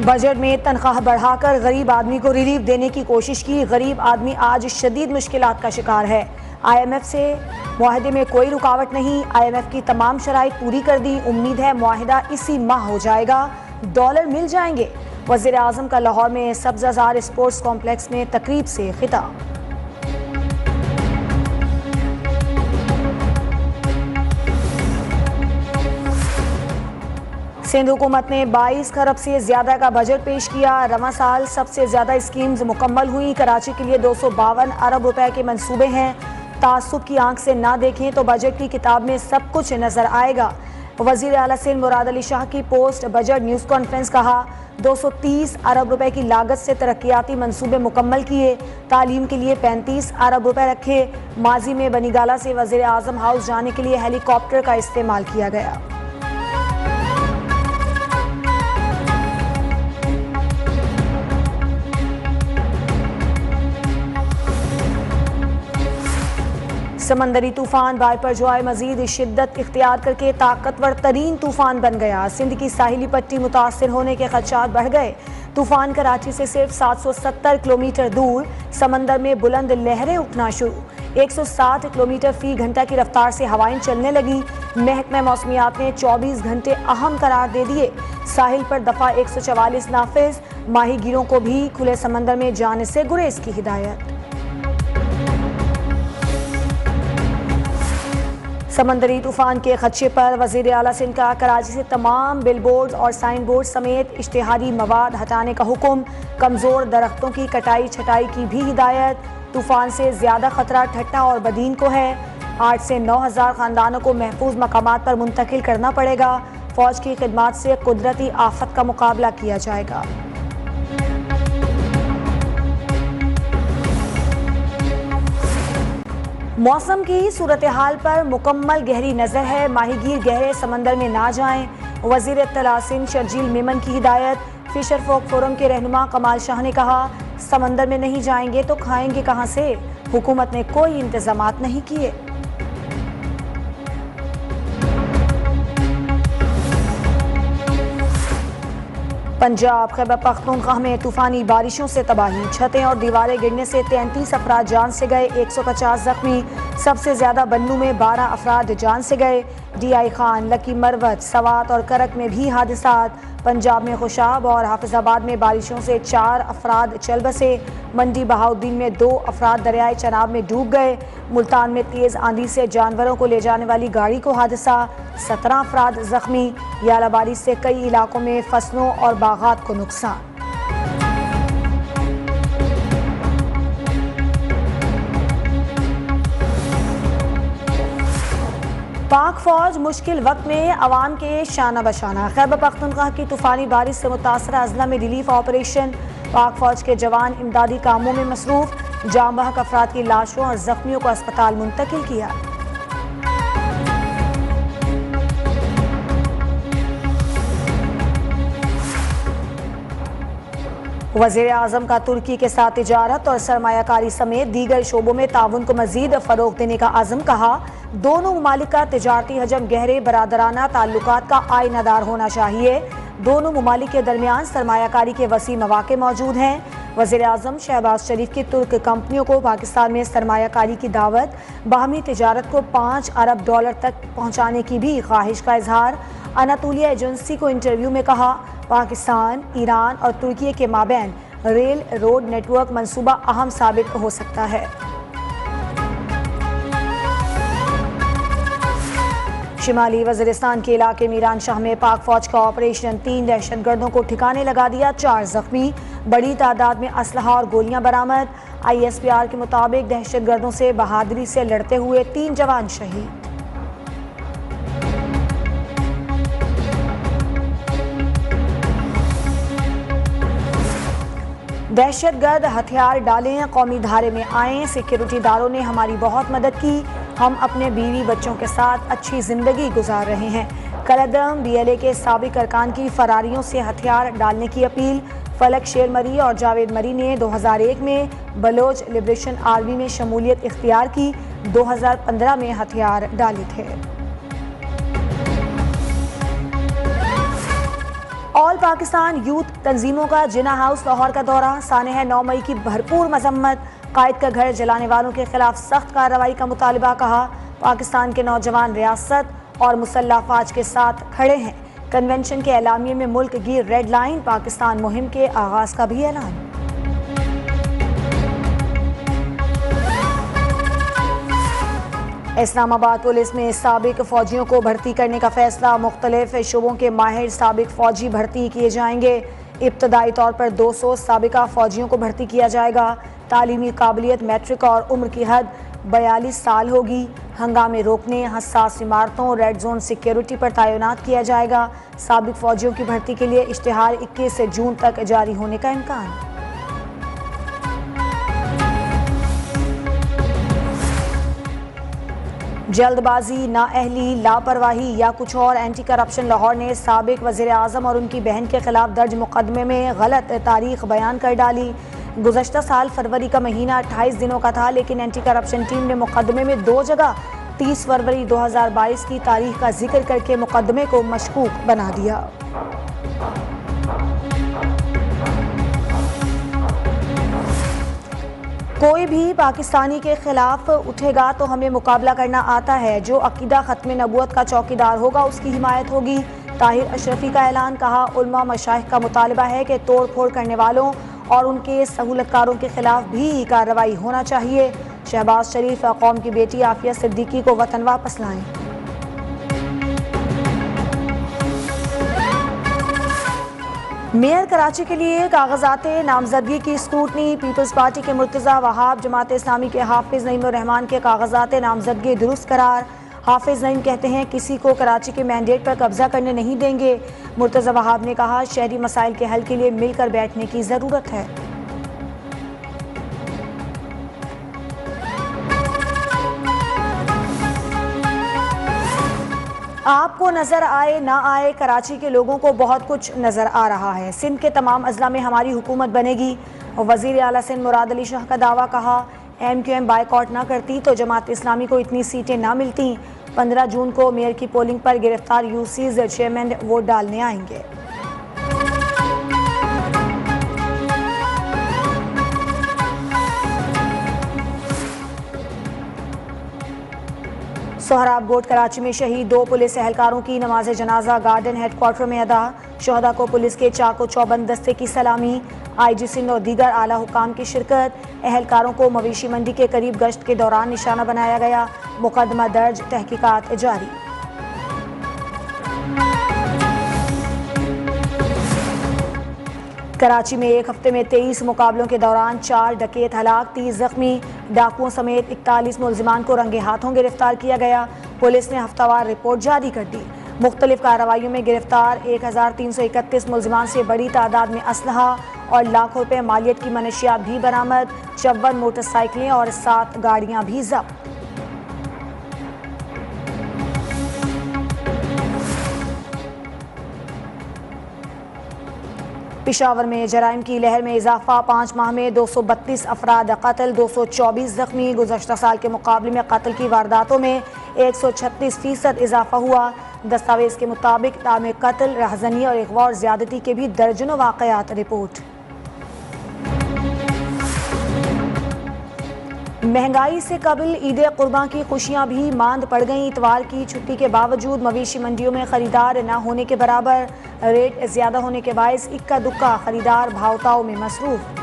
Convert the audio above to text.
Budget में तनख्वाह बढ़ाकर गरीब आदमी को रिलीफ देने की कोशिश की। गरीब आदमी आज शदीद मुश्किलात का शिकार है। IMF से मुआहदे में कोई रुकावट नहीं। IMF की तमाम शराइत पूरी कर दी। उम्मीद है मुआहदा इसी माह हो जाएगा। डॉलर मिल जाएंगे। वज़ीर आज़म का लाहौर में सब्ज़ाज़ार स्पोर्ट्स कॉम्प्लेक्स में तकरीब से खिताब। सिंध हुकूमत ने 22 खरब से ज्यादा का बजट पेश किया। रवां साल सबसे ज्यादा स्कीम्स मुकम्मल हुई। कराची के लिए 252 अरब रुपए के मंसूबे हैं। तासुब की आंख से ना देखें तो बजट की किताब में सब कुछ नजर आएगा। वजीर आला सिंध मुराद अली शाह की पोस्ट बजट न्यूज़ कॉन्फ्रेंस। कहा 230 अरब रुपए की लागत से तरक्याती मंसूबे मुकम्मल किए। तालीम के लिए 35 अरब रुपए रखे। माजी में बनीगाला से वजीर आजम हाउस जाने के लिए हेलीकॉप्टर का इस्तेमाल किया गया। समंदरी तूफान बायपरजॉय मजीद शिद्दत इख्तियार करके ताकतवर तरीन तूफान बन गया। सिंध की साहिली पट्टी मुतासर होने के खदशात बढ़ गए। तूफान कराची से सिर्फ 770 किलोमीटर दूर समंदर में बुलंद लहरें उठना शुरू। 160 किलोमीटर फी घंटा की रफ्तार से हवाएं चलने लगी। महकमा मौसमियात ने 24 घंटे अहम करार दे दिए। साहिल पर दफा 144 नाफिज। माहीगीरों को भी खुले समंदर में जाने से गुरेज की हिदायत। समंदरी तूफान के खदशे पर वजीर आला सिंध का कराची से तमाम बिलबोर्ड और साइन बोर्ड समेत इश्तिहारी मवाद हटाने का हुक्म। कमज़ोर दरख्तों की कटाई छटाई की भी हिदायत। तूफान से ज़्यादा खतरा ठट्टा और बदीन को है। 8 से 9,000 ख़ानदानों को महफूज मकामात पर मुंतकिल करना पड़ेगा। फ़ौज की खिदमात से कुदरती आफत का मुकाबला किया जाएगा। मौसम की सूरत हाल पर मुकम्मल गहरी नज़र है। माहीगीर गहरे समंदर में ना जाएं। वज़ीर इत्तला सिंध शर्जील मेमन की हिदायत। फिशर फोक फोरम के रहनुमा कमाल शाह ने कहा समंदर में नहीं जाएंगे तो खाएंगे कहाँ से। हुकूमत ने कोई इंतजामात नहीं किए। पंजाब खैबर पख्तूनख्वा में तूफानी बारिशों से तबाही। छतें और दीवारें गिरने से 33 अफराद जान से गए। 150 जख्मी। सबसे ज्यादा बन्नू में 12 अफराद जान से गए। DI खान, लकी मरवत, सवात और करक में भी हादसात। पंजाब में खुशाब और हाफिजाबाद में बारिशों से 4 अफराद चल बसे। मंडी बहाउद्दीन में 2 अफराद दरियाए चनाब में डूब गए। मुल्तान में तेज आंधी से जानवरों को ले जाने वाली गाड़ी को हादसा। 17 अफराद जख्मी। याला बारिश से कई इलाकों में फसलों और बागात को नुकसान। पाक फौज मुश्किल वक्त में अवाम के शाना बशाना। खैबर पख्तूनख्वा की तूफानी बारिश से मुतासर अजला में रिलीफ ऑपरेशन। पाक फौज के जवान इमदादी कामों में मसरूफ। जाम बहक अफराद की लाशों और जख्मियों को अस्पताल मुंतकिल किया। वज़ीर आज़म का तुर्की के साथ तिजारत और सरमायाकारी समेत दीगर शोबों में ताउन को मजीद फ़रोग़ देने का आज़म। कहा दोनों ममालिक का तिजारती हजम गहरे बरादराना ताल्लुकात का आइनादार होना चाहिए। दोनों ममालिक के दरमियान सरमायाकारी के वसी मौक़े मौजूद हैं। वज़ीर आज़म शहबाज शरीफ की तुर्क कंपनियों को पाकिस्तान में सरमायाकारी की दावत। बाहमी तिजारत को 5 अरब डॉलर तक पहुँचाने की भी ख्वाहिश का इजहार। अनातोलिया एजेंसी को इंटरव्यू में कहा पाकिस्तान, ईरान और तुर्की के माबैन रेल रोड नेटवर्क मंसूबा अहम साबित हो सकता है। शिमाली वज़ीरिस्तान के इलाके मीरान शाह में पाक फौज का ऑपरेशन। 3 दहशतगर्दों को ठिकाने लगा दिया। 4 जख्मी। बड़ी तादाद में असलहा और गोलियां बरामद। ISPR के मुताबिक दहशतगर्दों से बहादुरी से लड़ते हुए 3 जवान शहीद। दहशतगर्द हथियार डालें, कौमी धारे में आएँ। सिक्योरिटी दारों ने हमारी बहुत मदद की। हम अपने बीवी बच्चों के साथ अच्छी ज़िंदगी गुजार रहे हैं। कलदम BLA के साबिक अरकान की फरारियों से हथियार डालने की अपील। फलक शेर मरी और जावेद मरी ने 2001 में बलोच लिबरेशन आर्मी में शमूलियत इख्तियार की। 2015 में हथियार डाले थे। ऑल पाकिस्तान यूथ तंजीमों का जिना हाउस लाहौर का दौरा, सानह 9 मई की भरपूर मजम्मत, कायद का घर जलाने वालों के खिलाफ सख्त कार्रवाई का मुतालबा। कहा पाकिस्तान के नौजवान रियासत और मुसल्लह अफवाज के साथ खड़े हैं। कन्वेंशन के एलामिये में मुल्क की रेड लाइन, पाकिस्तान मुहिम के आगाज का भी ऐलान। इस्लामाबाद पुलिस में साबिक फौजियों को भर्ती करने का फैसला, मुख्तलिफ शोबों के माहिर साबिक फौजी भर्ती किए जाएंगे। इब्तदाई तौर पर 200 साबिका फौजियों को भर्ती किया जाएगा। तालीमी काबिलियत, मैट्रिक और उम्र की हद 42 साल होगी। हंगामे रोकने, हसास इमारतों, रेड जोन सिक्योरिटी पर तैनात किया जाएगा। साबिक फौजियों की भर्ती के लिए इश्तिहार 21 जून तक जारी होने का इम्कान। जल्दबाजी, नाअहली, लापरवाही या कुछ और, एंटी करप्शन लाहौर ने साबिक वज़ीर आज़म और उनकी बहन के खिलाफ दर्ज मुकदमे में गलत तारीख बयान कर डाली। गुज़श्ता साल फरवरी का महीना 28 दिनों का था, लेकिन एंटी करप्शन टीम ने मुकदमे में 2 जगह 30 फरवरी 2022 की तारीख का जिक्र करके मुकदमे को मशकूक बना दिया। कोई भी पाकिस्तानी के खिलाफ उठेगा तो हमें मुकाबला करना आता है। जो अकीदा खत्म नबूवत का चौकीदार होगा उसकी हिमायत होगी। ताहिर अशरफी का ऐलान। कहा उलमा मशाइख का मुतालबा है कि तोड़ फोड़ करने वालों और उनके सहूलतकारों के खिलाफ भी कार्रवाई होना चाहिए। शहबाज शरीफ कौम की बेटी आफिया सिद्दीकी को वतन वापस लाएं। मेयर कराची के लिए कागजात नामजदगी की स्क्रूटनी, पीपल्स पार्टी के मुर्तज़ा वहाब, जमात इस्लामी के हाफिज नईम उर रहमान के कागजात नामजदगी दुरुस्त करार। हाफिज नईम कहते हैं किसी को कराची के मैंडेट पर कब्जा करने नहीं देंगे। मुर्तज़ा वहाब ने कहा शहरी मसाइल के हल के लिए मिलकर बैठने की ज़रूरत है। आपको नज़र आए ना आए, कराची के लोगों को बहुत कुछ नज़र आ रहा है। सिंध के तमाम अजला में हमारी हुकूमत बनेगी। वज़ीर आला सिंध मुराद अली शाह का दावा। कहा MQM बाइकआउट ना करती तो जमात इस्लामी को इतनी सीटें ना मिलती। 15 जून को मेयर की पोलिंग पर गिरफ्तार यूसीज चेयरमैन वोट डालने आएंगे। सोहराब गोट कराची में शहीद 2 पुलिस एहलकारों की नमाज जनाजा गार्डन हेडक्वार्टर में अदा। शोहदा को पुलिस के चाको चौबंद दस्ते की सलामी। IG सिंध और दीगर आला हुकाम की शिरकत। एहलकारों को मवेशी मंडी के करीब गश्त के दौरान निशाना बनाया गया। मुकदमा दर्ज, तहकीकात जारी। कराची में एक हफ्ते में 23 मुकाबलों के दौरान 4 डकैत हलाक, 30 जख्मी। डाकुओं समेत 41 मुलजिमान को रंगे हाथों गिरफ्तार किया गया। पुलिस ने हफ्तावार रिपोर्ट जारी कर दी। मुख्तलिफ कार्रवाइयों में गिरफ्तार 1331 मुलजिमान से बड़ी तादाद में असलहा और लाखों रुपए मालियत की मनशियात भी बरामद। 54 मोटरसाइकिलें और 7 गाड़ियां भी जब्त। पेशावर में जराइम की लहर में इजाफा, 5 माह में 232 अफराद कत्ल, 224 जख्मी। गुज़श्ता साल के मुकाबले में कत्ल की वारदातों में 136% इजाफा हुआ। दस्तावेज के मुताबिक तामे कत्ल, रहजनी और अगवा और ज्यादती के भी दर्जनों वाक़यात रिपोर्ट। महंगाई से कबल ईद कुर्बान की खुशियां भी मांद पड़ गईं। इतवार की छुट्टी के बावजूद मवेशी मंडियों में खरीदार न होने के बराबर। रेट ज्यादा होने के बायस इक्का दुक्का खरीदार भावताओं में मसरूफ।